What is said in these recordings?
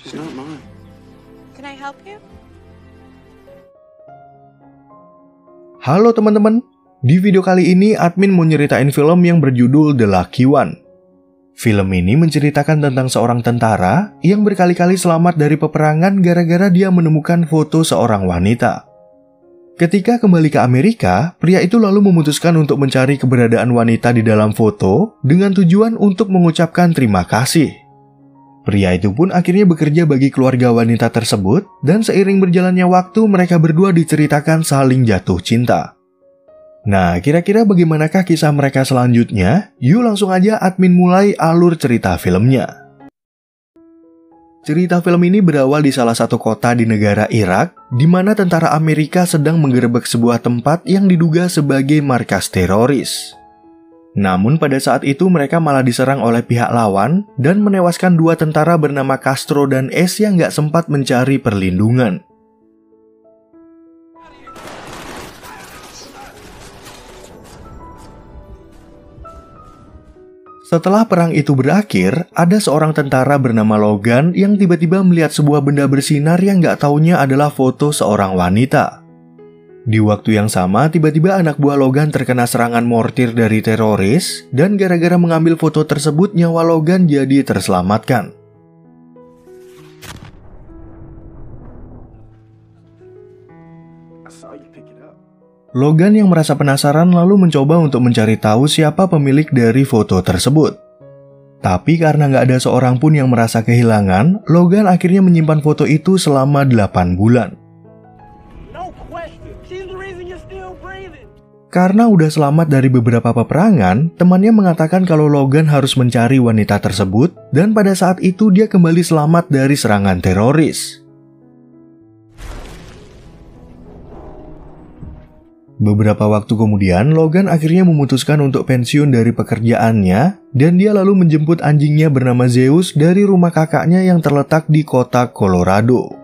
She's not mine. Can I help you? Halo teman-teman, di video kali ini admin mau nyeritain film yang berjudul The Lucky One. Film ini menceritakan tentang seorang tentara yang berkali-kali selamat dari peperangan gara-gara dia menemukan foto seorang wanita. Ketika kembali ke Amerika, pria itu lalu memutuskan untuk mencari keberadaan wanita di dalam foto dengan tujuan untuk mengucapkan terima kasih. Pria itu pun akhirnya bekerja bagi keluarga wanita tersebut, dan seiring berjalannya waktu mereka berdua diceritakan saling jatuh cinta. Nah, kira-kira bagaimanakah kisah mereka selanjutnya? Yuk langsung aja admin mulai alur cerita filmnya. Cerita film ini berawal di salah satu kota di negara Irak, di mana tentara Amerika sedang menggerebek sebuah tempat yang diduga sebagai markas teroris. Namun pada saat itu mereka malah diserang oleh pihak lawan dan menewaskan dua tentara bernama Castro dan S yang gak sempat mencari perlindungan. Setelah perang itu berakhir, ada seorang tentara bernama Logan yang tiba-tiba melihat sebuah benda bersinar yang gak taunya adalah foto seorang wanita. Di waktu yang sama, tiba-tiba anak buah Logan terkena serangan mortir dari teroris, dan gara-gara mengambil foto tersebut, nyawa Logan jadi terselamatkan. Logan yang merasa penasaran lalu mencoba untuk mencari tahu siapa pemilik dari foto tersebut. Tapi karena nggak ada seorang pun yang merasa kehilangan, Logan akhirnya menyimpan foto itu selama 8 bulan. Karena udah selamat dari beberapa peperangan, temannya mengatakan kalau Logan harus mencari wanita tersebut, dan pada saat itu dia kembali selamat dari serangan teroris. Beberapa waktu kemudian, Logan akhirnya memutuskan untuk pensiun dari pekerjaannya, dan dia lalu menjemput anjingnya bernama Zeus dari rumah kakaknya yang terletak di kota Colorado.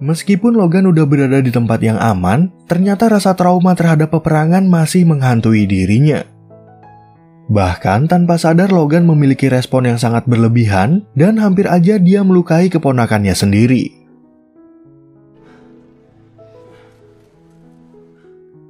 Meskipun Logan udah berada di tempat yang aman, ternyata rasa trauma terhadap peperangan masih menghantui dirinya. Bahkan tanpa sadar Logan memiliki respon yang sangat berlebihan dan hampir aja dia melukai keponakannya sendiri.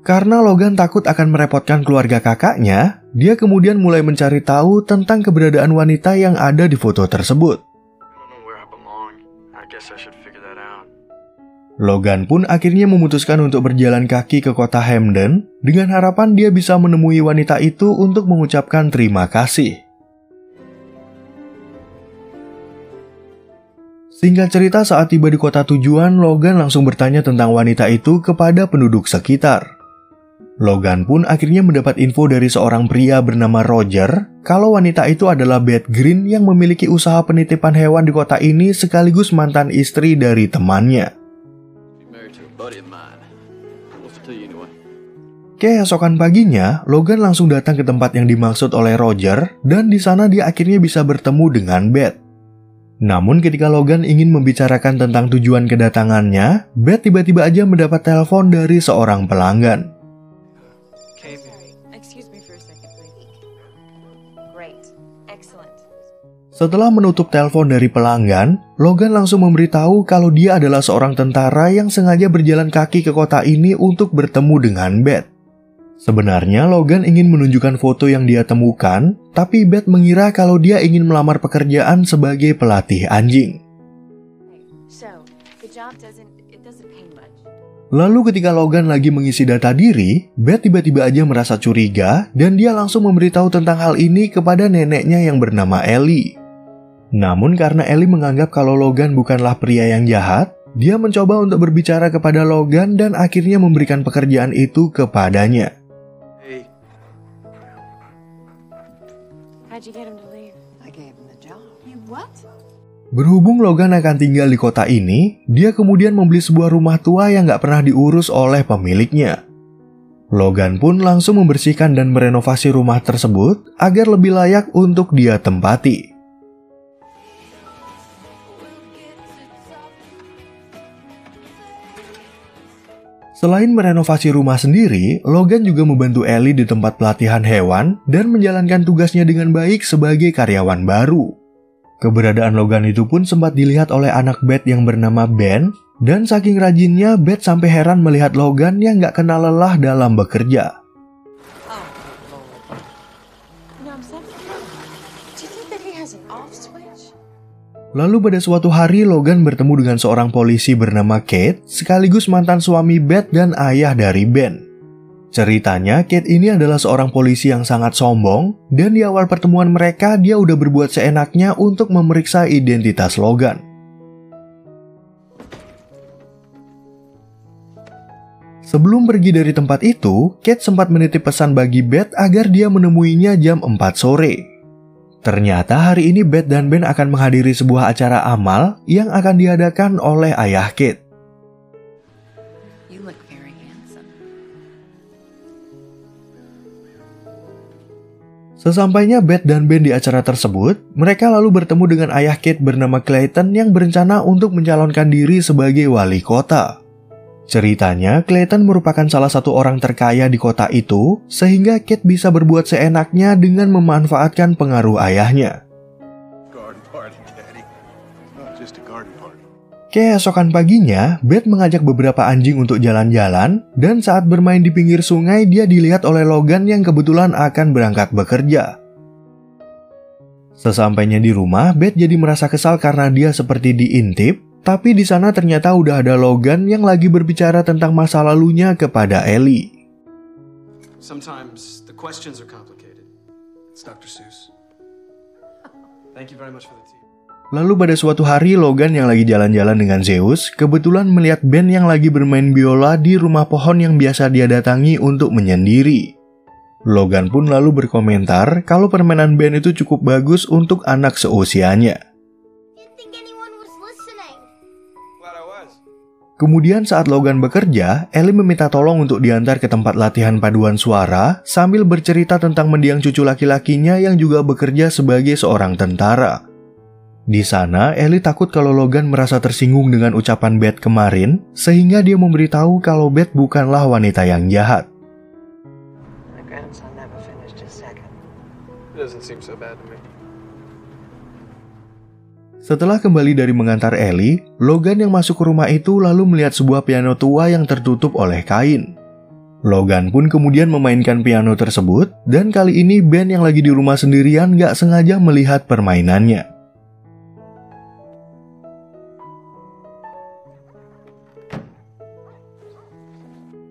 Karena Logan takut akan merepotkan keluarga kakaknya, dia kemudian mulai mencari tahu tentang keberadaan wanita yang ada di foto tersebut. Logan pun akhirnya memutuskan untuk berjalan kaki ke kota Hamden dengan harapan dia bisa menemui wanita itu untuk mengucapkan terima kasih. Singkat cerita, saat tiba di kota tujuan, Logan langsung bertanya tentang wanita itu kepada penduduk sekitar. Logan pun akhirnya mendapat info dari seorang pria bernama Roger kalau wanita itu adalah Beth Green yang memiliki usaha penitipan hewan di kota ini sekaligus mantan istri dari temannya. Keesokan paginya, Logan langsung datang ke tempat yang dimaksud oleh Roger, dan di sana dia akhirnya bisa bertemu dengan Beth. Namun ketika Logan ingin membicarakan tentang tujuan kedatangannya, Beth tiba-tiba aja mendapat telepon dari seorang pelanggan. Setelah menutup telepon dari pelanggan, Logan langsung memberitahu kalau dia adalah seorang tentara yang sengaja berjalan kaki ke kota ini untuk bertemu dengan Beth. Sebenarnya Logan ingin menunjukkan foto yang dia temukan, tapi Beth mengira kalau dia ingin melamar pekerjaan sebagai pelatih anjing. Lalu ketika Logan lagi mengisi data diri, Beth tiba-tiba aja merasa curiga dan dia langsung memberitahu tentang hal ini kepada neneknya yang bernama Ellie. Namun karena Ellie menganggap kalau Logan bukanlah pria yang jahat, dia mencoba untuk berbicara kepada Logan dan akhirnya memberikan pekerjaan itu kepadanya. Berhubung Logan akan tinggal di kota ini, dia kemudian membeli sebuah rumah tua yang gak pernah diurus oleh pemiliknya. Logan pun langsung membersihkan dan merenovasi rumah tersebut agar lebih layak untuk dia tempati. Selain merenovasi rumah sendiri, Logan juga membantu Ellie di tempat pelatihan hewan dan menjalankan tugasnya dengan baik sebagai karyawan baru. Keberadaan Logan itu pun sempat dilihat oleh anak Beth yang bernama Ben, dan saking rajinnya Beth sampai heran melihat Logan yang gak kenal lelah dalam bekerja. Lalu pada suatu hari Logan bertemu dengan seorang polisi bernama Kate, sekaligus mantan suami Beth dan ayah dari Ben. Ceritanya, Kate ini adalah seorang polisi yang sangat sombong, dan di awal pertemuan mereka dia udah berbuat seenaknya untuk memeriksa identitas Logan. Sebelum pergi dari tempat itu, Kate sempat menitip pesan bagi Beth agar dia menemuinya jam 4 sore. Ternyata hari ini Beth dan Ben akan menghadiri sebuah acara amal yang akan diadakan oleh ayah Kate. Sesampainya Beth dan Ben di acara tersebut, mereka lalu bertemu dengan ayah Kate bernama Clayton yang berencana untuk mencalonkan diri sebagai wali kota. Ceritanya, Clayton merupakan salah satu orang terkaya di kota itu, sehingga Kate bisa berbuat seenaknya dengan memanfaatkan pengaruh ayahnya. Keesokan paginya, Beth mengajak beberapa anjing untuk jalan-jalan, dan saat bermain di pinggir sungai, dia dilihat oleh Logan yang kebetulan akan berangkat bekerja. Sesampainya di rumah, Beth jadi merasa kesal karena dia seperti diintip, tapi di sana ternyata udah ada Logan yang lagi berbicara tentang masa lalunya kepada Ellie. Sometimes the questions are complicated. It's Dr. Seuss. Thank you very much for the tea. Lalu pada suatu hari Logan yang lagi jalan-jalan dengan Zeus kebetulan melihat Ben yang lagi bermain biola di rumah pohon yang biasa dia datangi untuk menyendiri. Logan pun lalu berkomentar kalau permainan Ben itu cukup bagus untuk anak seusianya. Kemudian saat Logan bekerja, Ellie meminta tolong untuk diantar ke tempat latihan paduan suara sambil bercerita tentang mendiang cucu laki-lakinya yang juga bekerja sebagai seorang tentara. Di sana, Ellie takut kalau Logan merasa tersinggung dengan ucapan Beth kemarin, sehingga dia memberitahu kalau Beth bukanlah wanita yang jahat. Setelah kembali dari mengantar Ellie, Logan yang masuk ke rumah itu lalu melihat sebuah piano tua yang tertutup oleh kain. Logan pun kemudian memainkan piano tersebut, dan kali ini Ben yang lagi di rumah sendirian gak sengaja melihat permainannya.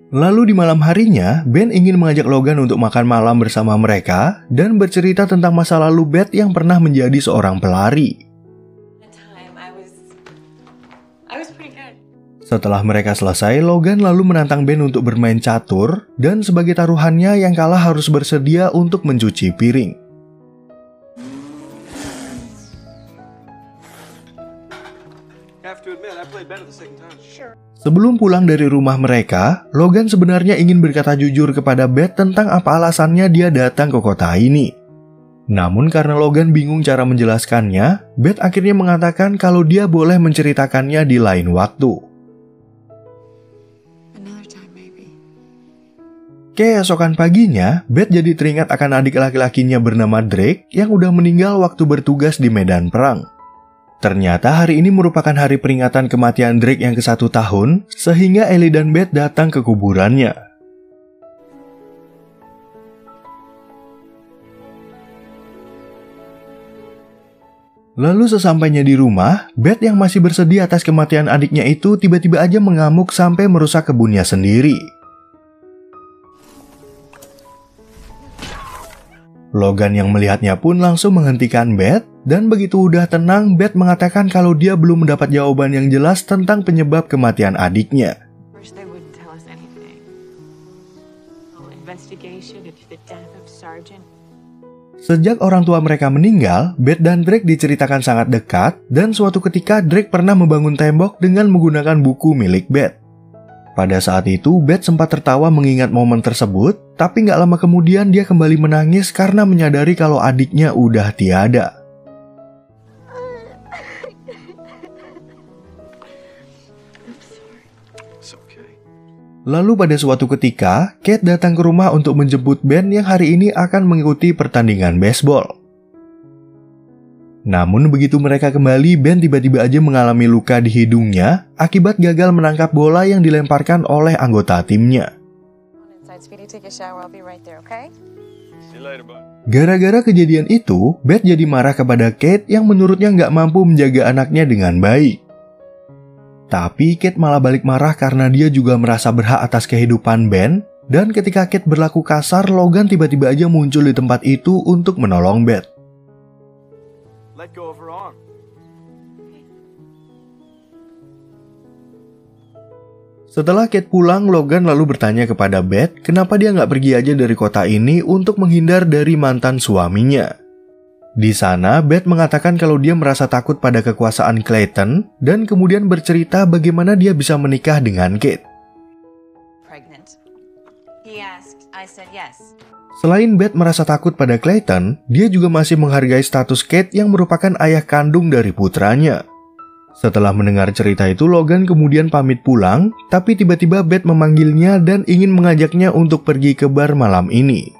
Lalu di malam harinya, Ben ingin mengajak Logan untuk makan malam bersama mereka dan bercerita tentang masa lalu Beth yang pernah menjadi seorang pelari. Setelah mereka selesai, Logan lalu menantang Ben untuk bermain catur, dan sebagai taruhannya yang kalah harus bersedia untuk mencuci piring. Sebelum pulang dari rumah mereka, Logan sebenarnya ingin berkata jujur kepada Beth tentang apa alasannya dia datang ke kota ini. Namun karena Logan bingung cara menjelaskannya, Beth akhirnya mengatakan kalau dia boleh menceritakannya di lain waktu. Keesokan paginya, Beth jadi teringat akan adik laki-lakinya bernama Drake yang udah meninggal waktu bertugas di medan perang. Ternyata hari ini merupakan hari peringatan kematian Drake yang ke-1 tahun, sehingga Ellie dan Beth datang ke kuburannya. Lalu sesampainya di rumah, Beth yang masih bersedih atas kematian adiknya itu tiba-tiba aja mengamuk sampai merusak kebunnya sendiri. Logan yang melihatnya pun langsung menghentikan Beth, dan begitu udah tenang, Beth mengatakan kalau dia belum mendapat jawaban yang jelas tentang penyebab kematian adiknya. Sejak orang tua mereka meninggal, Beth dan Drake diceritakan sangat dekat, dan suatu ketika Drake pernah membangun tembok dengan menggunakan buku milik Beth. Pada saat itu, Beth sempat tertawa mengingat momen tersebut, tapi nggak lama kemudian dia kembali menangis karena menyadari kalau adiknya udah tiada. Lalu pada suatu ketika, Kate datang ke rumah untuk menjemput Ben yang hari ini akan mengikuti pertandingan baseball. Namun begitu mereka kembali, Ben tiba-tiba aja mengalami luka di hidungnya akibat gagal menangkap bola yang dilemparkan oleh anggota timnya. Gara-gara kejadian itu, Beth jadi marah kepada Kate yang menurutnya nggak mampu menjaga anaknya dengan baik. Tapi Kate malah balik marah karena dia juga merasa berhak atas kehidupan Ben, dan ketika Kate berlaku kasar, Logan tiba-tiba aja muncul di tempat itu untuk menolong Beth. Let go of her arm. Setelah Kate pulang, Logan lalu bertanya kepada Beth kenapa dia nggak pergi aja dari kota ini untuk menghindar dari mantan suaminya. Di sana, Beth mengatakan kalau dia merasa takut pada kekuasaan Clayton dan kemudian bercerita bagaimana dia bisa menikah dengan Kate. Pregnant. He asked, I said yes. Selain Beth merasa takut pada Clayton, dia juga masih menghargai status Kate yang merupakan ayah kandung dari putranya. Setelah mendengar cerita itu, Logan kemudian pamit pulang, tapi tiba-tiba Beth memanggilnya dan ingin mengajaknya untuk pergi ke bar malam ini.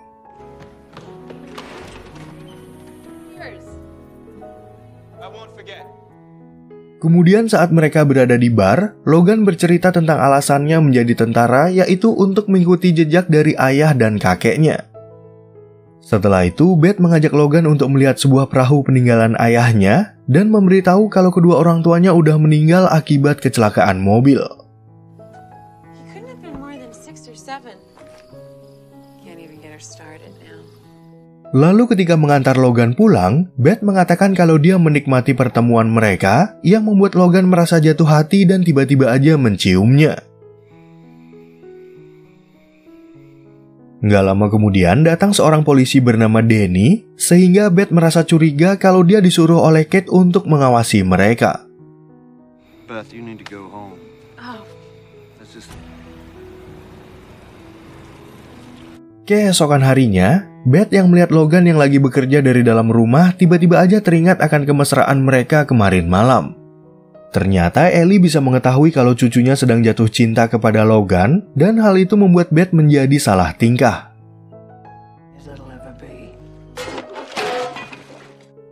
Kemudian saat mereka berada di bar, Logan bercerita tentang alasannya menjadi tentara, yaitu untuk mengikuti jejak dari ayah dan kakeknya. Setelah itu, Beth mengajak Logan untuk melihat sebuah perahu peninggalan ayahnya dan memberitahu kalau kedua orang tuanya udah meninggal akibat kecelakaan mobil. Lalu ketika mengantar Logan pulang, Beth mengatakan kalau dia menikmati pertemuan mereka yang membuat Logan merasa jatuh hati dan tiba-tiba aja menciumnya. Nggak lama kemudian datang seorang polisi bernama Danny, sehingga Beth merasa curiga kalau dia disuruh oleh Kate untuk mengawasi mereka. Beth, you need to go home. Oh. Keesokan harinya, Beth yang melihat Logan yang lagi bekerja dari dalam rumah tiba-tiba aja teringat akan kemesraan mereka kemarin malam. Ternyata Ellie bisa mengetahui kalau cucunya sedang jatuh cinta kepada Logan, dan hal itu membuat Beth menjadi salah tingkah.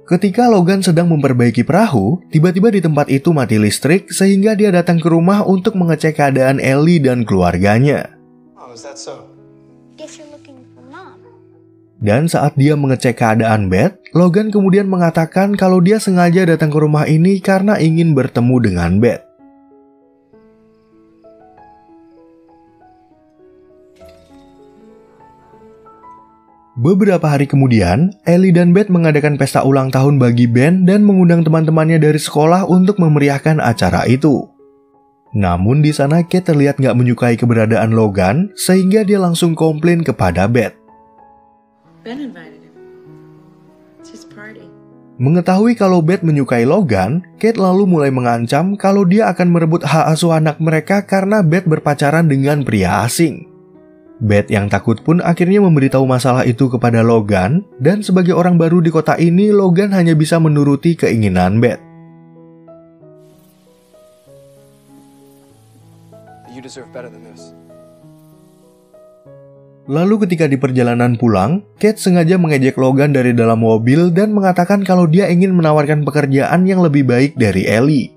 Ketika Logan sedang memperbaiki perahu, tiba-tiba di tempat itu mati listrik sehingga dia datang ke rumah untuk mengecek keadaan Ellie dan keluarganya. Oh, is that so? Dan saat dia mengecek keadaan Beth, Logan kemudian mengatakan kalau dia sengaja datang ke rumah ini karena ingin bertemu dengan Beth. Beberapa hari kemudian, Ellie dan Beth mengadakan pesta ulang tahun bagi Ben dan mengundang teman-temannya dari sekolah untuk memeriahkan acara itu. Namun di sana Kate terlihat nggak menyukai keberadaan Logan, sehingga dia langsung komplain kepada Beth. Ben invited him. It's his party. Mengetahui kalau Beth menyukai Logan, Kate lalu mulai mengancam kalau dia akan merebut hak asuh anak mereka karena Beth berpacaran dengan pria asing. Beth yang takut pun akhirnya memberitahu masalah itu kepada Logan, dan sebagai orang baru di kota ini, Logan hanya bisa menuruti keinginan Beth. You deserve better than this. Lalu ketika di perjalanan pulang, Kate sengaja mengejek Logan dari dalam mobil dan mengatakan kalau dia ingin menawarkan pekerjaan yang lebih baik dari Ellie.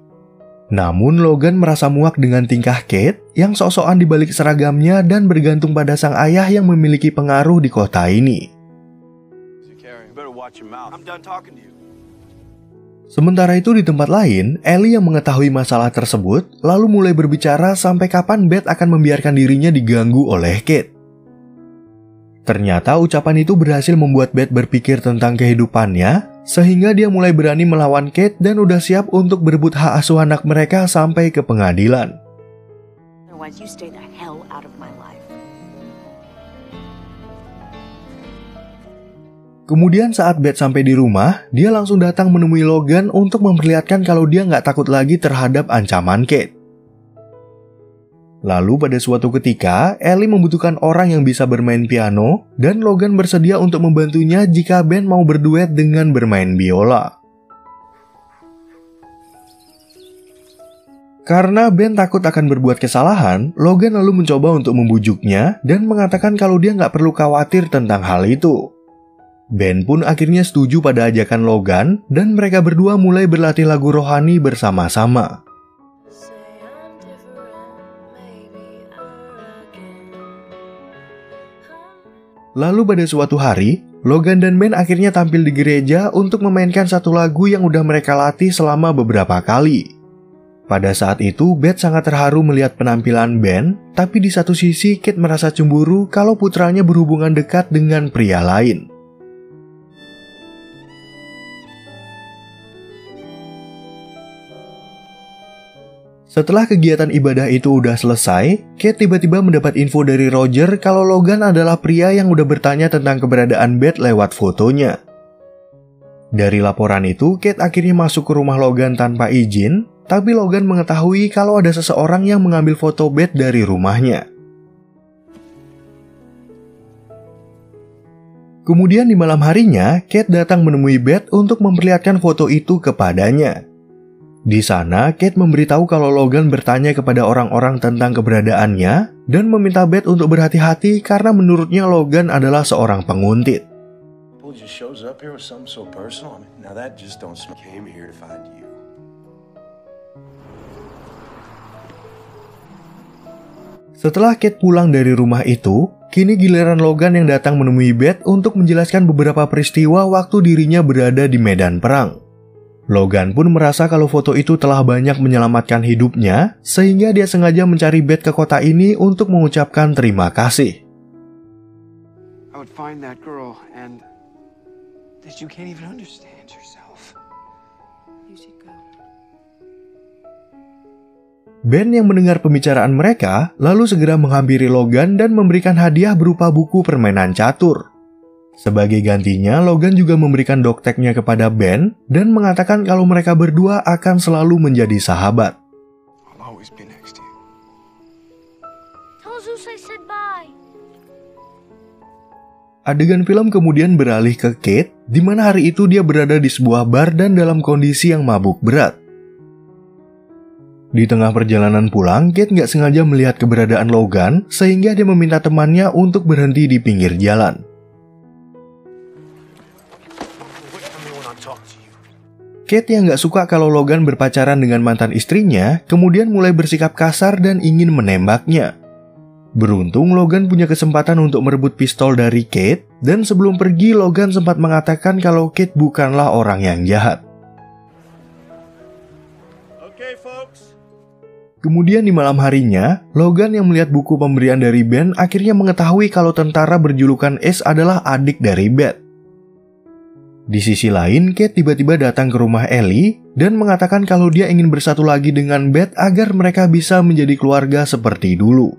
Namun Logan merasa muak dengan tingkah Kate yang sok-sokan dibalik seragamnya dan bergantung pada sang ayah yang memiliki pengaruh di kota ini. Sementara itu di tempat lain, Ellie yang mengetahui masalah tersebut lalu mulai berbicara sampai kapan Beth akan membiarkan dirinya diganggu oleh Kate. Ternyata ucapan itu berhasil membuat Beth berpikir tentang kehidupannya, sehingga dia mulai berani melawan Kate dan udah siap untuk berebut hak asuh anak mereka sampai ke pengadilan. Kemudian saat Beth sampai di rumah, dia langsung datang menemui Logan untuk memperlihatkan kalau dia nggak takut lagi terhadap ancaman Kate. Lalu pada suatu ketika, Ellie membutuhkan orang yang bisa bermain piano, dan Logan bersedia untuk membantunya jika Ben mau berduet dengan bermain biola. Karena Ben takut akan berbuat kesalahan, Logan lalu mencoba untuk membujuknya dan mengatakan kalau dia nggak perlu khawatir tentang hal itu. Ben pun akhirnya setuju pada ajakan Logan dan mereka berdua mulai berlatih lagu rohani bersama-sama. Lalu pada suatu hari, Logan dan Ben akhirnya tampil di gereja untuk memainkan satu lagu yang udah mereka latih selama beberapa kali. Pada saat itu, Beth sangat terharu melihat penampilan Ben, tapi di satu sisi Kate merasa cemburu kalau putranya berhubungan dekat dengan pria lain. Setelah kegiatan ibadah itu udah selesai, Kate tiba-tiba mendapat info dari Roger kalau Logan adalah pria yang udah bertanya tentang keberadaan Beth lewat fotonya. Dari laporan itu, Kate akhirnya masuk ke rumah Logan tanpa izin, tapi Logan mengetahui kalau ada seseorang yang mengambil foto Beth dari rumahnya. Kemudian di malam harinya, Kate datang menemui Beth untuk memperlihatkan foto itu kepadanya. Di sana, Kate memberitahu kalau Logan bertanya kepada orang-orang tentang keberadaannya dan meminta Beth untuk berhati-hati karena menurutnya Logan adalah seorang penguntit. Setelah Kate pulang dari rumah itu, kini giliran Logan yang datang menemui Beth untuk menjelaskan beberapa peristiwa waktu dirinya berada di medan perang. Logan pun merasa kalau foto itu telah banyak menyelamatkan hidupnya, sehingga dia sengaja mencari Beth ke kota ini untuk mengucapkan terima kasih. Ben yang mendengar pembicaraan mereka, lalu segera menghampiri Logan dan memberikan hadiah berupa buku permainan catur. Sebagai gantinya, Logan juga memberikan dokteknya kepada Ben dan mengatakan kalau mereka berdua akan selalu menjadi sahabat. Adegan film kemudian beralih ke Kate, di mana hari itu dia berada di sebuah bar dan dalam kondisi yang mabuk berat. Di tengah perjalanan pulang, Kate nggak sengaja melihat keberadaan Logan, sehingga dia meminta temannya untuk berhenti di pinggir jalan. Kate yang nggak suka kalau Logan berpacaran dengan mantan istrinya, kemudian mulai bersikap kasar dan ingin menembaknya. Beruntung Logan punya kesempatan untuk merebut pistol dari Kate, dan sebelum pergi Logan sempat mengatakan kalau Kate bukanlah orang yang jahat. Kemudian di malam harinya, Logan yang melihat buku pemberian dari Ben akhirnya mengetahui kalau tentara berjulukan Ace adalah adik dari Beth. Di sisi lain, Kate tiba-tiba datang ke rumah Ellie dan mengatakan kalau dia ingin bersatu lagi dengan Beth agar mereka bisa menjadi keluarga seperti dulu.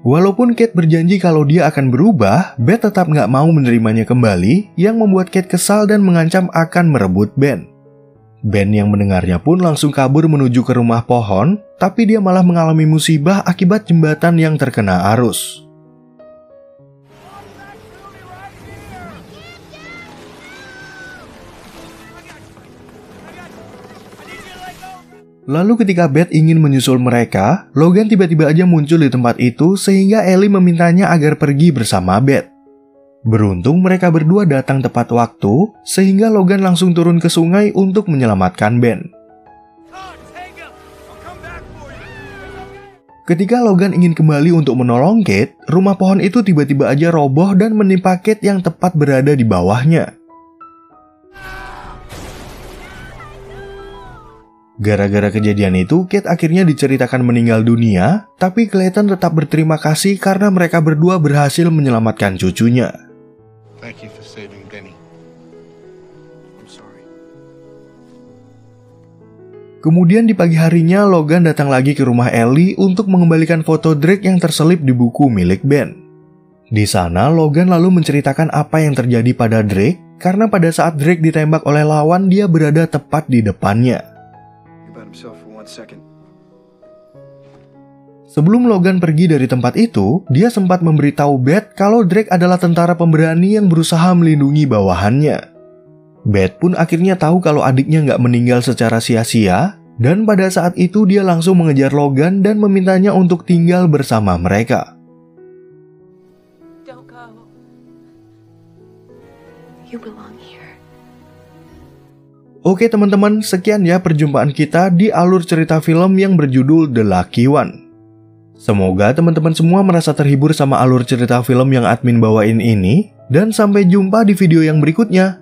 Walaupun Kate berjanji kalau dia akan berubah, Beth tetap nggak mau menerimanya kembali, yang membuat Kate kesal dan mengancam akan merebut Ben. Ben yang mendengarnya pun langsung kabur menuju ke rumah pohon, tapi dia malah mengalami musibah akibat jembatan yang terkena arus. Lalu ketika Beth ingin menyusul mereka, Logan tiba-tiba aja muncul di tempat itu sehingga Ellie memintanya agar pergi bersama Beth. Beruntung mereka berdua datang tepat waktu, sehingga Logan langsung turun ke sungai untuk menyelamatkan Ben. Ketika Logan ingin kembali untuk menolong Kate, rumah pohon itu tiba-tiba aja roboh dan menimpa Kate yang tepat berada di bawahnya. Gara-gara kejadian itu, Kate akhirnya diceritakan meninggal dunia, tapi Clayton tetap berterima kasih karena mereka berdua berhasil menyelamatkan cucunya. Thank you for saving Benny. I'm sorry. Kemudian di pagi harinya, Logan datang lagi ke rumah Ellie untuk mengembalikan foto Drake yang terselip di buku milik Ben. Di sana, Logan lalu menceritakan apa yang terjadi pada Drake, karena pada saat Drake ditembak oleh lawan, dia berada tepat di depannya. Sebelum Logan pergi dari tempat itu, dia sempat memberitahu Beth kalau Drake adalah tentara pemberani yang berusaha melindungi bawahannya. Beth pun akhirnya tahu kalau adiknya nggak meninggal secara sia-sia, dan pada saat itu dia langsung mengejar Logan dan memintanya untuk tinggal bersama mereka. Don't go. You belong here. Oke teman-teman, sekian ya perjumpaan kita di alur cerita film yang berjudul The Lucky One. Semoga teman-teman semua merasa terhibur sama alur cerita film yang admin bawain ini, dan sampai jumpa di video yang berikutnya.